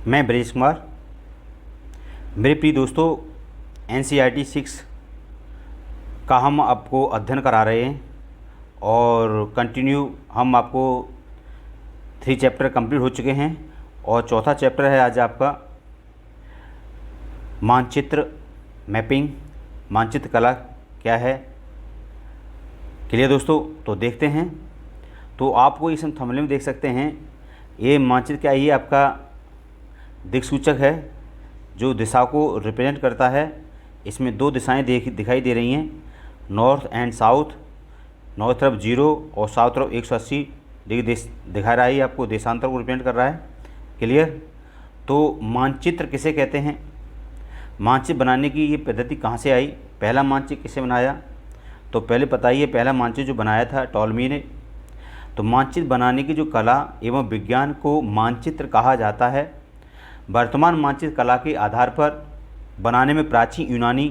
मैं ब्रजेश कुमार। मेरे प्रिय दोस्तों, NCERT 6 का हम आपको अध्ययन करा रहे हैं और कंटिन्यू हम आपको 3 चैप्टर कंप्लीट हो चुके हैं और चौथा चैप्टर है आज आपका मानचित्र मैपिंग। मानचित्र कला क्या है, क्लियर दोस्तों? तो देखते हैं। तो आपको इस थंबनेल में देख सकते हैं, ये मानचित्र क्या है? ये आपका दिक्सूचक है जो दिशा को रिप्रेजेंट करता है। इसमें 2 दिशाएं दिखाई दे रही हैं, नॉर्थ एंड साउथ। नॉर्थ तरफ 0 और साउथ तरफ 180 डिग्री दिखा रहा है, आपको देशांतर को रिप्रेजेंट कर रहा है, क्लियर? तो मानचित्र किसे कहते हैं? मानचित्र बनाने की ये पद्धति कहाँ से आई? पहला मानचित्र किसे बनाया? तो पहले बताइए, पहला मानचित्र जो बनाया था टॉलमी ने। तो मानचित्र बनाने की जो कला एवं विज्ञान को मानचित्र कहा जाता है। वर्तमान मानचित्र कला के आधार पर बनाने में प्राचीन यूनानी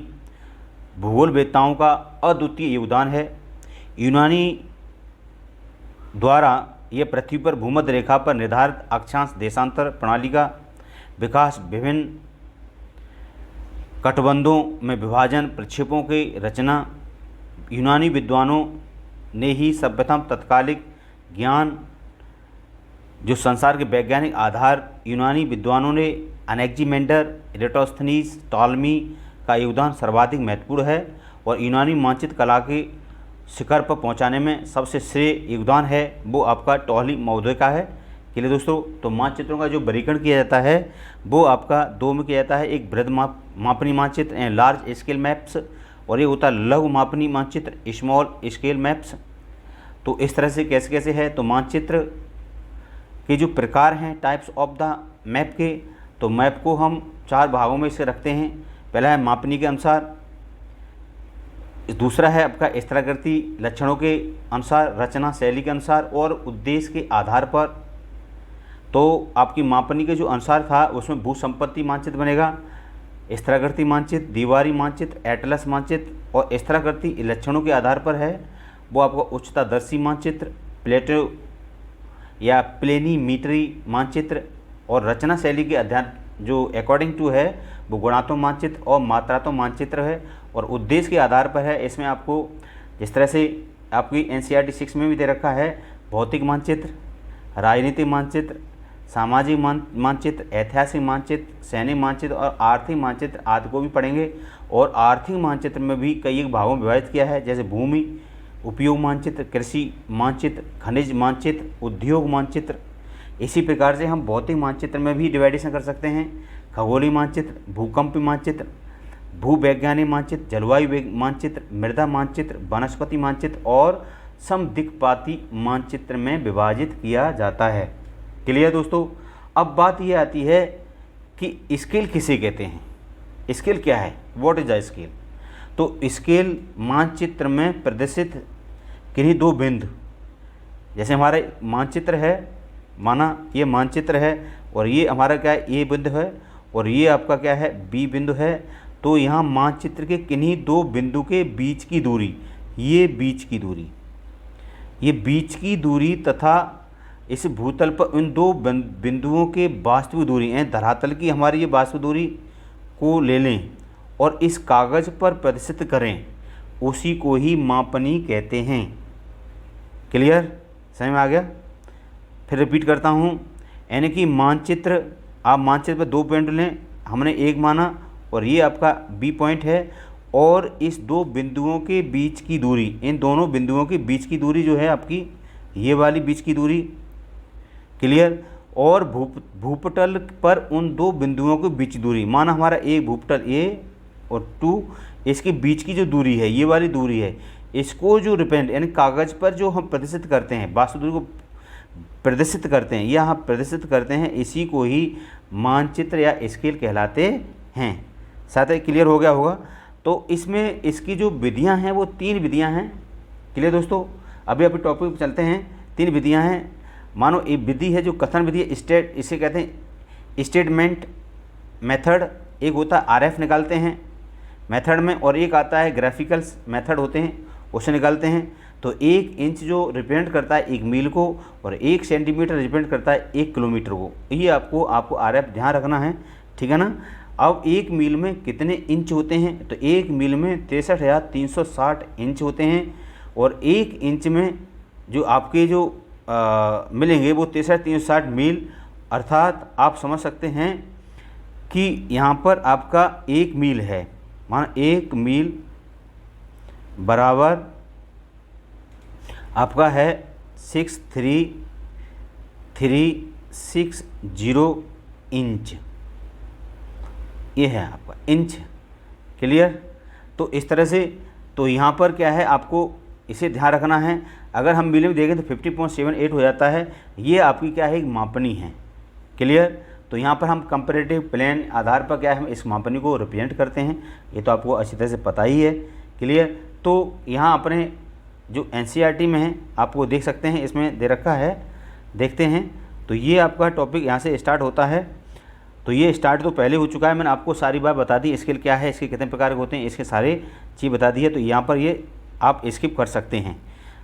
भूगोलवेत्ताओं का अद्वितीय योगदान है। यूनानी द्वारा यह पृथ्वी पर भूमध्य रेखा पर निर्धारित अक्षांश देशांतर प्रणाली का विकास, विभिन्न कटबंधों में विभाजन, प्रक्षेपों की रचना यूनानी विद्वानों ने ही सर्वप्रथम तत्कालिक ज्ञान जो संसार के वैज्ञानिक आधार यूनानी विद्वानों ने एनेक्सीमेंडर, इराटोस्थनीज, टॉलमी का योगदान सर्वाधिक महत्वपूर्ण है और यूनानी मानचित्र कला के शिखर पर पहुंचाने में सबसे श्रेय योगदान है वो आपका टॉलमी महोदय का है। के लिए दोस्तों, तो मानचित्रों का जो वर्गीकरण किया जाता है वो आपका 2 में किया जाता है। एक बृहद मापनी मानचित्र एंड लार्ज स्केल मैप्स, और ये होता है लघु मापनी मानचित्र, स्मॉल स्केल मैप्स। तो इस तरह से कैसे कैसे है, तो मानचित्र के जो प्रकार हैं टाइप्स ऑफ द मैप के, तो मैप को हम 4 भागों में इसे रखते हैं। पहला है मापनी के अनुसार, दूसरा है आपका स्थलाकृति लक्षणों के अनुसार, रचना शैली के अनुसार और उद्देश्य के आधार पर। तो आपकी मापनी के जो अनुसार था उसमें भू संपत्ति मानचित्र बनेगा, स्थलाकृति मानचित्र, दीवारी मानचित्र, एटलस मानचित्र, और स्थलाकृति लक्षणों के आधार पर है वो आपका उच्चतादर्शी मानचित्र, प्लेटो या प्लेनीमीटरी मानचित्र, और रचना शैली के अध्ययन जो अकॉर्डिंग टू है वो गुणात्मक मानचित्र और मात्रात्मक मानचित्र है, और उद्देश्य के आधार पर है। इसमें आपको जिस तरह से आपकी NCERT 6 में भी दे रखा है, भौतिक मानचित्र, राजनीतिक मानचित्र, सामाजिक मानचित्र, ऐतिहासिक मानचित्र, सैनिक मानचित्र और आर्थिक मानचित्र आदि को भी पढ़ेंगे। और आर्थिक मानचित्र में भी कई एक भागों में विभाजित किया है, जैसे भूमि उपयोग मानचित्र, कृषि मानचित्र, खनिज मानचित्र, उद्योग मानचित्र। इसी प्रकार से हम भौतिक मानचित्र में भी डिवाइडेशन कर सकते हैं, खगोलीय मानचित्र, भूकंपीय मानचित्र, भूवैज्ञानिक मानचित्र, जलवायु मानचित्र, मृदा मानचित्र, वनस्पति मानचित्र और समदिक्पाती मानचित्र में विभाजित किया जाता है। क्लियर दोस्तों? अब बात यह आती है कि स्केल किसे कहते हैं? स्केल क्या है? What is the scale? तो स्केल मानचित्र में प्रदर्शित किन्हीं 2 बिंदु, जैसे हमारा मानचित्र है, माना ये मानचित्र है और ये हमारा क्या है, ए बिंदु है, और ये आपका क्या है, बी बिंदु है। तो यहाँ मानचित्र के किन्हीं 2 बिंदु के बीच की दूरी, ये बीच की दूरी, ये बीच की दूरी तथा इस भूतल पर इन 2 बिंदुओं के वास्तविक दूरी है, धरातल की हमारी ये वास्तविक दूरी को ले लें और इस कागज़ पर प्रदर्शित करें, उसी को ही मापनी कहते हैं। क्लियर? समझ में आ गया? फिर रिपीट करता हूँ, यानी कि मानचित्र, आप मानचित्र पर 2 पॉइंट लें, हमने एक माना और ये आपका बी पॉइंट है, और इस 2 बिंदुओं के बीच की दूरी, इन दोनों बिंदुओं के बीच की दूरी जो है आपकी ये वाली बीच की दूरी, क्लियर? और भूपटल पर उन 2 बिंदुओं के बीच की दूरी, माना हमारा एक भूपटल ए और 2, इसके बीच की जो दूरी है ये वाली दूरी है, इसको जो रिप्रेजेंट यानी कागज़ पर जो हम प्रदर्शित करते हैं, वास्तविक दूरी को प्रदर्शित करते हैं या हम प्रदर्शित करते हैं, इसी को ही मानचित्र या स्केल कहलाते हैं। साथ ही क्लियर हो गया होगा? तो इसमें इसकी जो विधियां हैं वो 3 विधियां हैं। क्लियर दोस्तों? अभी टॉपिक पर चलते हैं। 3 विधियां हैं। मानो एक विधि है जो कथन विधि है, इसे कहते हैं स्टेटमेंट मेथड। एक होता है RF निकालते हैं मेथड में, और एक आता है ग्राफिकल्स मेथड होते हैं, उसे निकालते हैं। तो 1 इंच जो रिप्रेजेंट करता है 1 मील को और 1 सेंटीमीटर रिप्रेजेंट करता है 1 किलोमीटर को। ये आपको RF ध्यान रखना है, ठीक है ना। अब 1 मील में कितने इंच होते हैं, तो 1 मील में 63,360 इंच होते हैं और 1 इंच में जो आपके जो मिलेंगे वो 63,360 मील। अर्थात आप समझ सकते हैं कि यहाँ पर आपका 1 मील है, मान 1 मील बराबर आपका है 63360 इंच, ये है आपका इंच। क्लियर। तो इस तरह से तो यहाँ पर क्या है, आपको इसे ध्यान रखना है। अगर हम मील में देखें तो 50.78 हो जाता है। ये आपकी क्या है, एक मापनी है। क्लियर। तो यहाँ पर हम कंपैरेटिव प्लेन आधार पर क्या है, हम इस मापनी को रिप्रेजेंट करते हैं। ये तो आपको अच्छी तरह से पता ही है। क्लियर। तो यहाँ अपने जो NCERT में है आपको देख सकते हैं, इसमें दे रखा है, देखते हैं। तो ये आपका टॉपिक यहाँ से स्टार्ट होता है। तो ये स्टार्ट तो पहले हो चुका है, मैंने आपको सारी बात बता दी। स्केल क्या है, इसके कितने प्रकार के होते हैं, इसके सारे चीज़ बता दी है। तो यहाँ पर ये आप स्किप कर सकते हैं।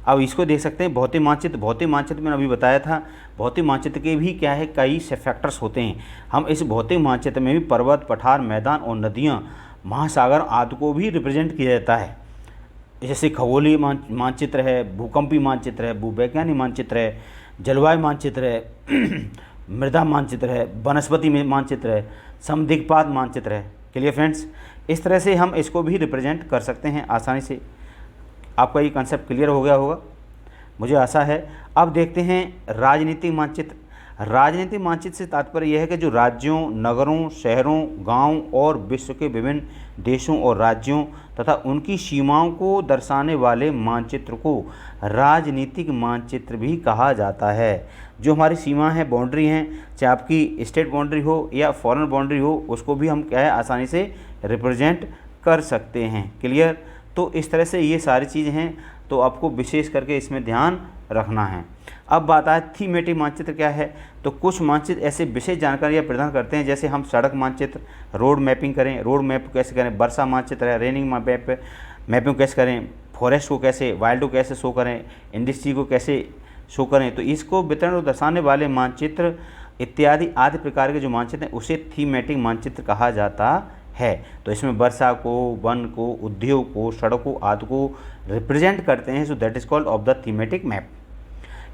अब इसको देख सकते हैं भौतिक मानचित्र। भौतिक मानचित्र मैंने अभी बताया था, भौतिक मानचित्र के भी क्या है, कई फैक्टर्स होते हैं। हम इस भौतिक मानचित्र में भी पर्वत, पठार, मैदान और नदियाँ, महासागर आदि को भी रिप्रेजेंट किया जाता है। जैसे खगोलीय मानचित्र है, भूकंपीय मानचित्र है, भूवैज्ञानिक मानचित्र है, जलवायु मानचित्र है, मृदा मानचित्र है, वनस्पति मानचित्र है, समदिक्पात मानचित्र है। Clear friends. इस तरह से हम इसको भी रिप्रेजेंट कर सकते हैं आसानी से। आपका ये कंसेप्ट क्लियर हो गया होगा, मुझे आशा है। अब देखते हैं राजनीतिक मानचित्र। राजनीतिक मानचित्र से तात्पर्य यह है कि जो राज्यों, नगरों, शहरों, गांव और विश्व के विभिन्न देशों और राज्यों तथा उनकी सीमाओं को दर्शाने वाले मानचित्र को राजनीतिक मानचित्र भी कहा जाता है। जो हमारी सीमा है, बाउंड्री हैं, चाहे आपकी स्टेट बाउंड्री हो या फॉरेन बाउंड्री हो, उसको भी हम क्या है, आसानी से रिप्रेजेंट कर सकते हैं। क्लियर। तो इस तरह से ये सारी चीज़ें हैं, तो आपको विशेष करके इसमें ध्यान रखना है। अब बात आए थीमेटिक मानचित्र क्या है। तो कुछ मानचित्र ऐसे विशेष जानकारियाँ प्रदान करते हैं, जैसे हम सड़क मानचित्र, रोड मैपिंग करें, रोड मैप कैसे करें, वर्षा मानचित्र है, रेनिंग मैपिंग कैसे करें, फॉरेस्ट को कैसे, वाइल्ड को कैसे शो करें, इंडस्ट्री को कैसे शो करें। तो इसको वितरण और दर्शाने वाले मानचित्र इत्यादि आदि प्रकार के जो मानचित्र हैं उसे थीमेटिक मानचित्र कहा जाता है। तो इसमें वर्षा को, वन को, उद्योग को, सड़कों आदि को रिप्रेजेंट करते हैं। So that is called off the thematic map.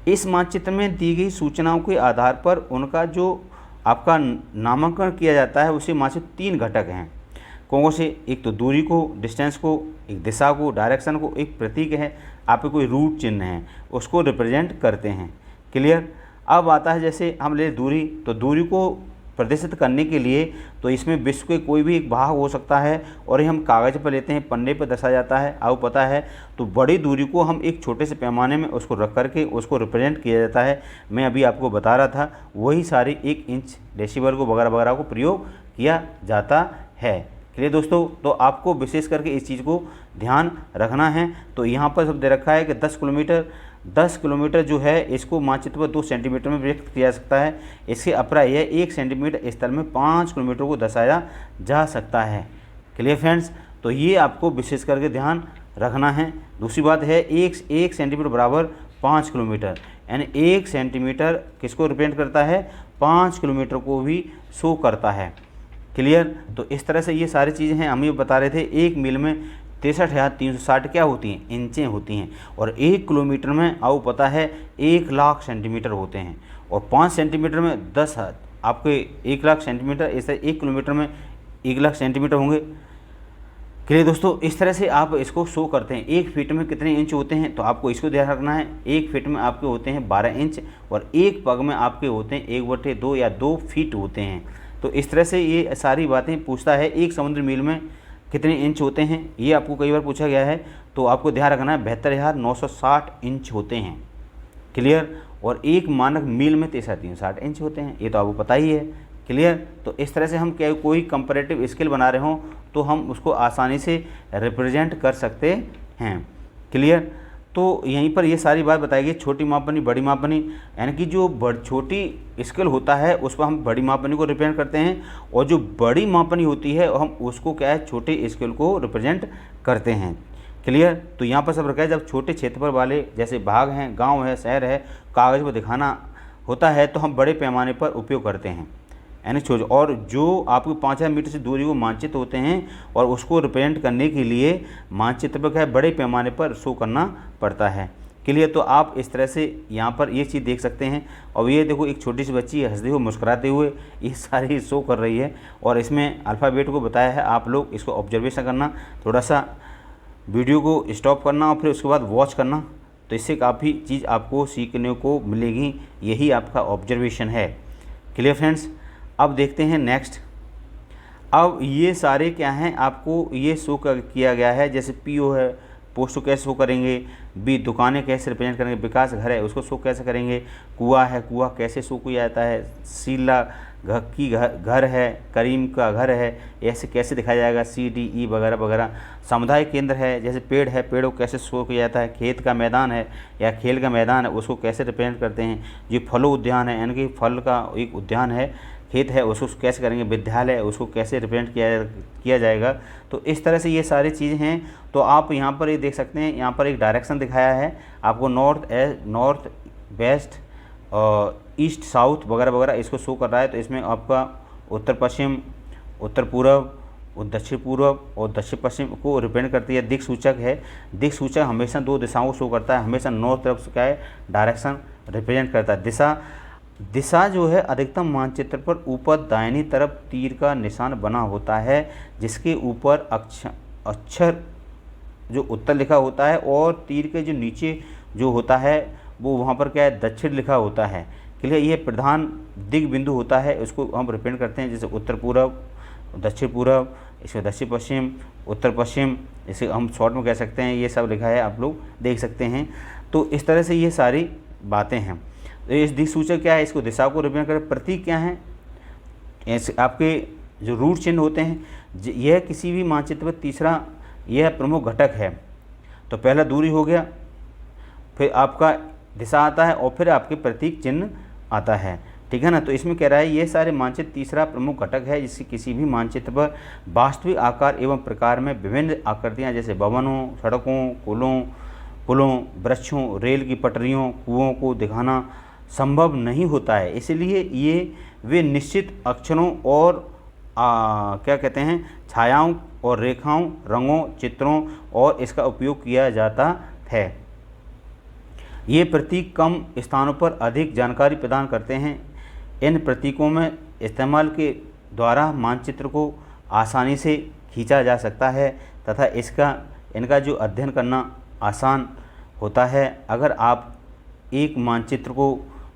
इस मानचित्र में दी गई सूचनाओं के आधार पर उनका जो आपका नामांकन किया जाता है, उसे मानचित्र 3 घटक हैं। कौन से, एक तो दूरी को, डिस्टेंस को, एक दिशा को, डायरेक्शन को, एक प्रतीक है, आपके कोई रूट चिन्ह है, उसको रिप्रेजेंट करते हैं। क्लियर। अब आता है जैसे हम ले दूरी, तो दूरी को प्रदर्शित करने के लिए तो इसमें विश्व के कोई भी एक भाग हो सकता है और ये हम कागज़ पर लेते हैं, पन्ने पर दर्शाया जाता है, आपको पता है। तो बड़ी दूरी को हम एक छोटे से पैमाने में उसको रख करके उसको रिप्रेजेंट किया जाता है। मैं अभी आपको बता रहा था, वही सारे 1 इंच, डेसीबल को वगैरह वगैरह को प्रयोग किया जाता है। क्लियर दोस्तों। तो आपको विशेष करके इस चीज़ को ध्यान रखना है। तो यहाँ पर सब दे रखा है कि 10 किलोमीटर जो है, इसको मानचित्र पर 2 सेंटीमीटर में व्यक्त किया जा सकता है। इसके अभिप्राय यह 1 सेंटीमीटर स्थल में 5 किलोमीटर को दर्शाया जा सकता है। Clear friends. तो ये आपको विशेष करके ध्यान रखना है। दूसरी बात है, 1 सेंटीमीटर बराबर 5 किलोमीटर, यानी 1 सेंटीमीटर किसको रिप्रेजेंट करता है, 5 किलोमीटर को भी शो करता है। क्लियर। तो इस तरह से ये सारी चीज़ें हैं, हम ये बता रहे थे। 1 मील में 63,360 क्या होती हैं, इंचें होती हैं। और 1 किलोमीटर में आपको पता है 1 लाख सेंटीमीटर होते हैं। और 5 सेंटीमीटर में 10 आपके 1 लाख सेंटीमीटर, इस तरह 1 किलोमीटर में 1 लाख सेंटीमीटर होंगे। क्लियर दोस्तों। इस तरह से आप इसको शो करते हैं। 1 फीट में कितने इंच होते हैं, तो आपको इसको ध्यान रखना है। 1 फीट में आपके होते हैं 12 इंच और 1 पग में आपके होते हैं 1/2 या 2 फीट होते हैं। तो इस तरह से ये सारी बातें पूछता है। 1 समुद्र मील में कितने इंच होते हैं, ये आपको कई बार पूछा गया है। तो आपको ध्यान रखना है 72,960 इंच होते हैं। क्लियर। और 1 मानक मील में 6360 इंच होते हैं, ये तो आपको पता ही है। क्लियर। तो इस तरह से हम क्या कोई कंपैरेटिव स्केल बना रहे हों तो हम उसको आसानी से रिप्रेजेंट कर सकते हैं। क्लियर। तो यहीं पर ये सारी बात बताई गई। छोटी मापनी, बड़ी मापनी, यानी कि जो छोटी स्केल होता है उस पर हम बड़ी मापनी को रिप्रेजेंट करते हैं और जो बड़ी मापनी होती है हम उसको क्या है, छोटे स्केल को रिप्रेजेंट करते हैं। क्लियर। तो यहाँ पर सब रखा है, जब छोटे क्षेत्रफल वाले जैसे भाग हैं, गांव है, शहर है, कागज़ पर दिखाना होता है तो हम बड़े पैमाने पर उपयोग करते हैं यानी छोटे, और जो आपको 5000 मीटर से दूरी को मानचित्र होते हैं और उसको रिप्रेजेंट करने के लिए मानचित्र पर क्या है बड़े पैमाने पर शो करना पड़ता है। क्लियर। तो आप इस तरह से यहाँ पर ये चीज़ देख सकते हैं। और ये देखो एक छोटी सी बच्ची हंसते हुए मुस्कुराते हुए ये सारी शो कर रही है, और इसमें अल्फ़ाबेट को बताया है। आप लोग इसको ऑब्जर्वेशन करना, थोड़ा सा वीडियो को स्टॉप करना और फिर उसके बाद वॉच करना, तो इससे काफ़ी चीज़ आपको सीखने को मिलेगी। यही आपका ऑब्जर्वेशन है। Clear friends. अब देखते हैं नेक्स्ट। अब ये सारे क्या हैं, आपको ये शो किया गया है। जैसे पीओ है, पोस्ट को कैसे शो करेंगे, बी दुकानें कैसे रिप्रेजेंट करेंगे, विकास घर है उसको शो कैसे करेंगे, कुआं है कुआं कैसे शो किया जाता है, शीला घर है, करीम का घर है, ऐसे कैसे दिखाया जाएगा, CDE वगैरह वगैरह। समुदाय केंद्र है, जैसे पेड़ है, पेड़ को कैसे शो किया जाता है, खेत का मैदान है या खेल का मैदान है उसको कैसे रिप्रेजेंट करते हैं। ये फलो उद्यान है, यानी कि फल का एक उद्यान है, खेत है उसको कैसे करेंगे, विद्यालय उसको कैसे रिप्रेजेंट किया जाएगा। तो इस तरह से ये सारी चीज़ें हैं। तो आप यहाँ पर ये देख सकते हैं, यहाँ पर एक डायरेक्शन दिखाया है आपको, नॉर्थ वेस्ट और ईस्ट साउथ वगैरह वगैरह इसको शो कर रहा है। तो इसमें आपका उत्तर पश्चिम, उत्तर पूर्व और दक्षिण पूर्व और दक्षिण पश्चिम को रिप्रेजेंट करती है। दिक् सूचक है, दिक् सूचक हमेशा 2 दिशाओं को शो करता है, हमेशा नॉर्थ तरफ से क्या है डायरेक्शन रिप्रेजेंट करता है। दिशा जो है अधिकतम मानचित्र पर ऊपर दाहिनी तरफ तीर का निशान बना होता है, जिसके ऊपर अक्षर जो उत्तर लिखा होता है और तीर के जो नीचे जो होता है वो वहाँ पर क्या है दक्षिण लिखा होता है। क्लियर। ये प्रधान दिग बिंदु होता है, उसको हम रिप्रेजेंट करते हैं। जैसे उत्तर पूर्व, दक्षिण पूर्व, इसमें दक्षिण पश्चिम, उत्तर पश्चिम, इसे हम शॉर्ट में कह सकते हैं। ये सब लिखा है, आप लोग देख सकते हैं। तो इस तरह से ये सारी बातें हैं। तो इस दिक्सूचक क्या है, इसको दिशा को रिप्रेजेंट करें। प्रतीक क्या है, ऐसे आपके जो रूट चिन्ह होते हैं, यह किसी भी मानचित्र पर तीसरा यह प्रमुख घटक है। तो पहला दूरी हो गया, फिर आपका दिशा आता है और फिर आपके प्रतीक चिन्ह आता है। ठीक है ना। तो इसमें कह रहा है ये सारे मानचित्र तीसरा प्रमुख घटक है, जिससे किसी भी मानचित्र पर वास्तविक आकार एवं प्रकार में विभिन्न आकृतियाँ जैसे भवनों, सड़कों, पुलों, वृक्षों, रेल की पटरियों, कुओं को दिखाना संभव नहीं होता है। इसलिए ये वे निश्चित अक्षरों और क्या कहते हैं छायाओं और रेखाओं, रंगों, चित्रों और इसका उपयोग किया जाता है। ये प्रतीक कम स्थानों पर अधिक जानकारी प्रदान करते हैं। इन प्रतीकों में इस्तेमाल के द्वारा मानचित्र को आसानी से खींचा जा सकता है तथा इनका जो अध्ययन करना आसान होता है। अगर आप एक मानचित्र को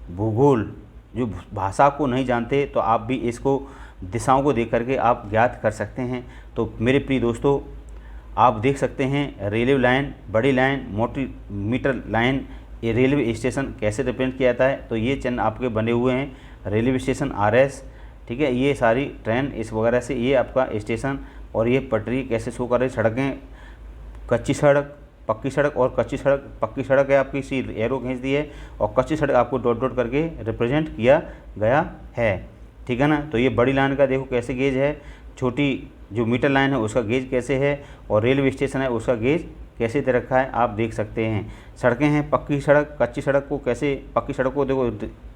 भूगोल जो भाषा को नहीं जानते तो आप भी इसको दिशाओं को देख करके आप ज्ञात कर सकते हैं। तो मेरे प्रिय दोस्तों, आप देख सकते हैं रेलवे लाइन, बड़ी लाइन, मोटी मीटर लाइन, ये रेलवे स्टेशन कैसे रिप्रेजेंट किया जाता है। तो ये चिन्ह आपके बने हुए हैं, रेलवे स्टेशन RS। ठीक है। ये सारी ट्रेन इस वगैरह से ये आपका स्टेशन, और ये पटरी कैसे शो कर रही, सड़कें, कच्ची सड़क, पक्की सड़क, और कच्ची सड़क, पक्की सड़क है आपकी सी एरो खींच दी है, और कच्ची सड़क आपको डॉट डॉट करके रिप्रेजेंट किया गया है। ठीक है ना। तो ये बड़ी लाइन का देखो कैसे गेज है, छोटी जो मीटर लाइन है उसका गेज कैसे है, और रेलवे स्टेशन है उसका गेज कैसे दे रखा है आप देख सकते हैं। सड़कें हैं, पक्की सड़क, कच्ची सड़क को कैसे, पक्की सड़क को देखो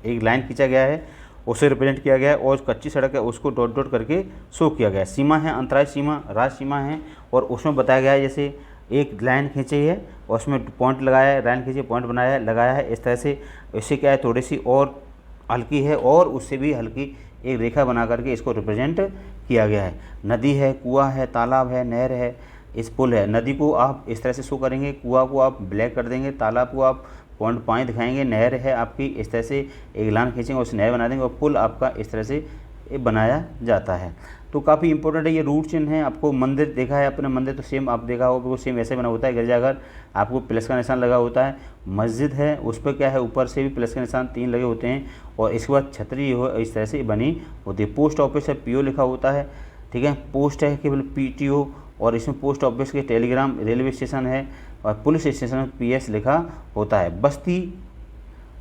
एक लाइन खींचा गया है उसे रिप्रेजेंट किया गया है, और कच्ची सड़क है उसको डॉट डॉट करके शो किया गया है। सीमा है, अंतर्राज्य सीमा, राज्य सीमा है, और उसमें बताया गया है जैसे एक लाइन खींची है और उसमें पॉइंट लगाया है, लाइन खींची पॉइंट बनाया है, लगाया है। इस तरह से इससे क्या है थोड़ी सी और हल्की है और उससे भी हल्की एक रेखा बना करके इसको रिप्रेजेंट किया गया है। नदी है, कुआं है, तालाब है, नहर है, इस पुल है। नदी को आप इस तरह से शो करेंगे, कुआं को आप ब्लैक कर देंगे, तालाब को आप पॉइंट 5 दिखाएंगे, नहर है आपकी इस तरह से एक लाइन खींचेंगे उस नहर बना देंगे, और पुल आपका इस तरह से बनाया जाता है। तो काफ़ी इंपॉर्टेंट है। ये रूट चिन्ह है। आपको मंदिर देखा है, अपने मंदिर तो सेम आप देखा होगा, वो सेम ऐसे बना होता है। गिरजाघर आपको प्लस का निशान लगा होता है। मस्जिद है उस पर क्या है ऊपर से भी प्लस के निशान 3 लगे होते हैं, और इसके बाद छतरी हो इस तरह से बनी होती है। पोस्ट ऑफिस है, PO लिखा होता है। ठीक है। पोस्ट है केवल PTO, और इसमें पोस्ट ऑफिस के टेलीग्राम, रेलवे स्टेशन है, और पुलिस स्टेशन में PS लिखा होता है। बस्ती,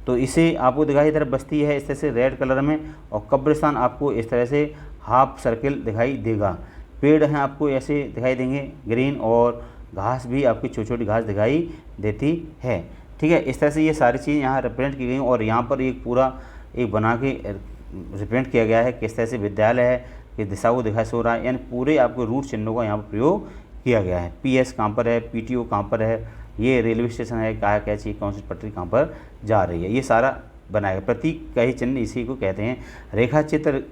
तो इसे आपको दिखाई इधर बस्ती है इस तरह से रेड कलर में, और कब्रिस्तान आपको इस तरह से हाफ सर्किल दिखाई देगा। पेड़ हैं आपको ऐसे दिखाई देंगे ग्रीन, और घास भी आपकी छोटी छोटी घास दिखाई देती है। ठीक है, इस तरह से ये सारी चीज़ यहाँ रिप्रेजेंट की गई और यहाँ पर एक पूरा एक बना के रिप्रेजेंट किया गया है किस तरह से विद्यालय है, किस दिशा को दिखाई सो रहा है, यानी पूरे आपके रूट चिन्हों का यहाँ पर प्रयोग किया गया है। PS कहाँ पर है, PTO कहाँ पर है, ये रेलवे स्टेशन है, कहाँ क्या चीज़ कौन सी पटरी कहाँ पर जा रही है, ये सारा बनाएगा। प्रतीक का ही चिन्ह इसी को कहते हैं। रेखा चित्र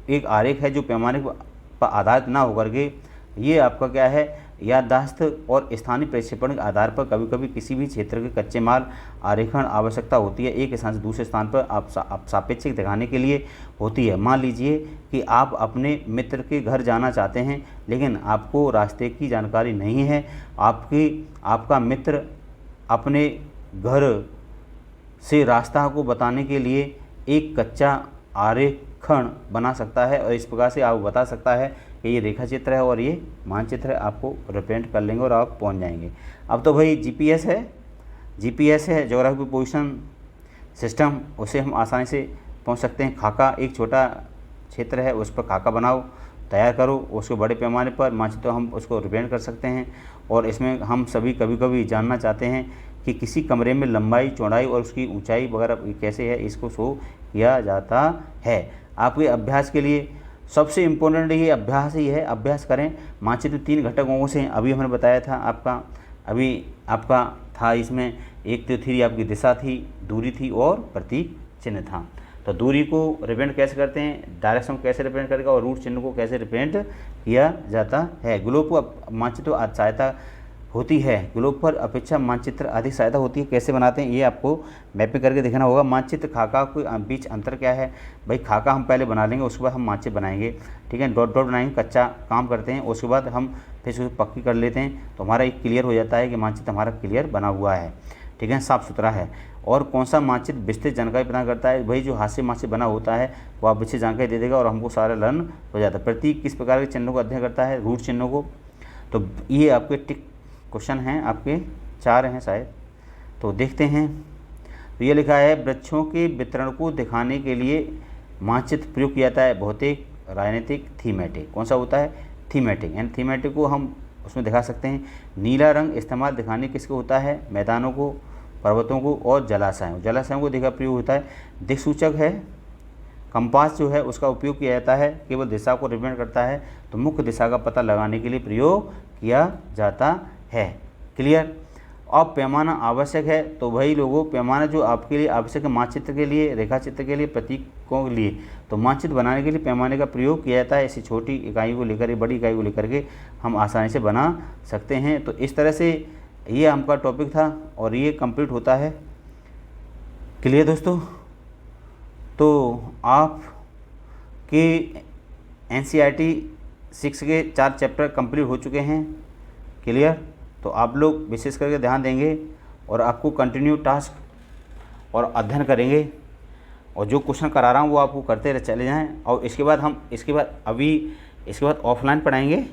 एक आरेख है जो पैमाने पर आधारित ना होकर के ये आपका क्या है, याददाश्त और स्थानीय प्रक्षेपण के आधार पर कभी कभी किसी भी क्षेत्र के कच्चे माल आरेखण आवश्यकता होती है, एक स्थान से दूसरे स्थान पर आप सापेक्षिक दिखाने के लिए होती है। मान लीजिए कि आप अपने मित्र के घर जाना चाहते हैं लेकिन आपको रास्ते की जानकारी नहीं है, आपका मित्र अपने घर से रास्ता को बताने के लिए एक कच्चा आरेखण बना सकता है और इस प्रकार से आप बता सकता है कि ये रेखा चित्र है और ये मानचित्र है, आपको रिप्रेजेंट कर लेंगे और आप पहुंच जाएंगे। अब तो भाई GPS है ज्योग्राफिक पोजीशन सिस्टम, उसे हम आसानी से पहुंच सकते हैं। खाका एक छोटा क्षेत्र है, उस पर खाका बनाओ, तैयार करो, उसको बड़े पैमाने पर मानचित्र हम उसको रिप्रेजेंट कर सकते हैं। और इसमें हम सभी कभी कभी जानना चाहते हैं कि किसी कमरे में लंबाई, चौड़ाई और उसकी ऊंचाई वगैरह कैसे है, इसको शो किया जाता है। आपके अभ्यास के लिए सबसे इम्पोर्टेंट ये अभ्यास ही है, अभ्यास करें। मानचित्र 3 घटकों से अभी हमने बताया था आपका था इसमें एक तो थी आपकी दिशा थी, दूरी थी और प्रतीक चिन्ह था। तो दूरी को रिप्रेजेंट कैसे करते हैं, डायरेक्शन को कैसे रिप्रेजेंट करेगा और रूट चिन्ह को कैसे रिप्रेजेंट किया जाता है। ग्लोब पर मानचित्र सहायता होती है, ग्लोब पर अपेक्षा मानचित्र अधिक सहायता होती है। कैसे बनाते हैं ये आपको मैपिंग करके देखना होगा। मानचित्र खाका के बीच अंतर क्या है, भाई खाका हम पहले बना लेंगे, उसके बाद हम मानचित्र बनाएंगे। ठीक है, डॉट डॉट बनाएंगे, कच्चा काम करते हैं, उसके बाद हम फिर उसको पक्की कर लेते हैं तो हमारा एक क्लियर हो जाता है कि मानचित्र हमारा क्लियर बना हुआ है। ठीक है, साफ़ सुथरा है। और कौन सा मानचित्र विस्तृत जानकारी प्रदान करता है, भाई जो हाथ से मानचित्र बना होता है वो आप विस्तृत जानकारी दे देगा और हमको सारा लर्न हो जाता है। प्रतीक किस प्रकार के चिन्हों को अध्ययन करता है, रूट चिन्हों को। तो ये आपके टिक क्वेश्चन हैं, आपके 4 हैं शायद, तो देखते हैं। तो ये लिखा है वृक्षों के वितरण को दिखाने के लिए मानचित्र प्रयोग किया जाता है, भौतिक, राजनीतिक, थीमेटिक। कौन सा होता है, थीमेटिक, यानी थीमेटिक को हम उसमें दिखा सकते हैं। नीला रंग इस्तेमाल दिखाने किसको होता है, मैदानों को, पर्वतों को और जलाशयों को देखा प्रयोग होता है। दिक्सूचक है, कंपास जो है उसका उपयोग किया जाता है, केवल दिशा को रिप्रेजेंट करता है, तो मुख्य दिशा का पता लगाने के लिए प्रयोग किया जाता है। क्लियर। अब पैमाना आवश्यक है, तो भाई लोगों पैमाना जो आपके लिए आवश्यक है मानचित्र के लिए, रेखा चित्र के लिए, प्रतीकों के लिए, तो मानचित्र बनाने के लिए पैमाने का प्रयोग किया जाता है। इसी छोटी इकाई को लेकर, बड़ी इकाई को लेकर के हम आसानी से बना सकते हैं। तो इस तरह से ये हमका टॉपिक था और ये कंप्लीट होता है। क्लियर दोस्तों। तो आप के NCERT 6 के 4 चैप्टर कंप्लीट हो चुके हैं। क्लियर। तो आप लोग विशेष करके ध्यान देंगे और आपको कंटिन्यू टास्क और अध्ययन करेंगे और जो क्वेश्चन करा रहा हूँ वो आपको करते चले जाएं। और इसके बाद ऑफलाइन पढ़ाएंगे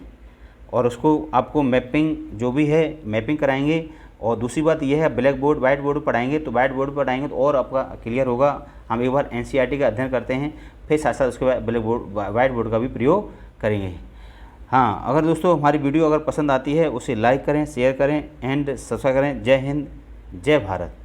और उसको आपको मैपिंग जो भी है मैपिंग कराएंगे। और दूसरी बात यह है ब्लैक बोर्ड वाइट बोर्ड पढ़ाएंगे, तो वाइट बोर्ड पढ़ाएंगे तो और आपका क्लियर होगा। हम एक बार NCERT का अध्ययन करते हैं, फिर साथ साथ उसके बाद ब्लैक बोर्ड वाइट बोर्ड का भी प्रयोग करेंगे। हाँ, अगर दोस्तों हमारी वीडियो अगर पसंद आती है उसे लाइक करें, शेयर करें एंड सब्सक्राइब करें। जय हिंद, जय भारत।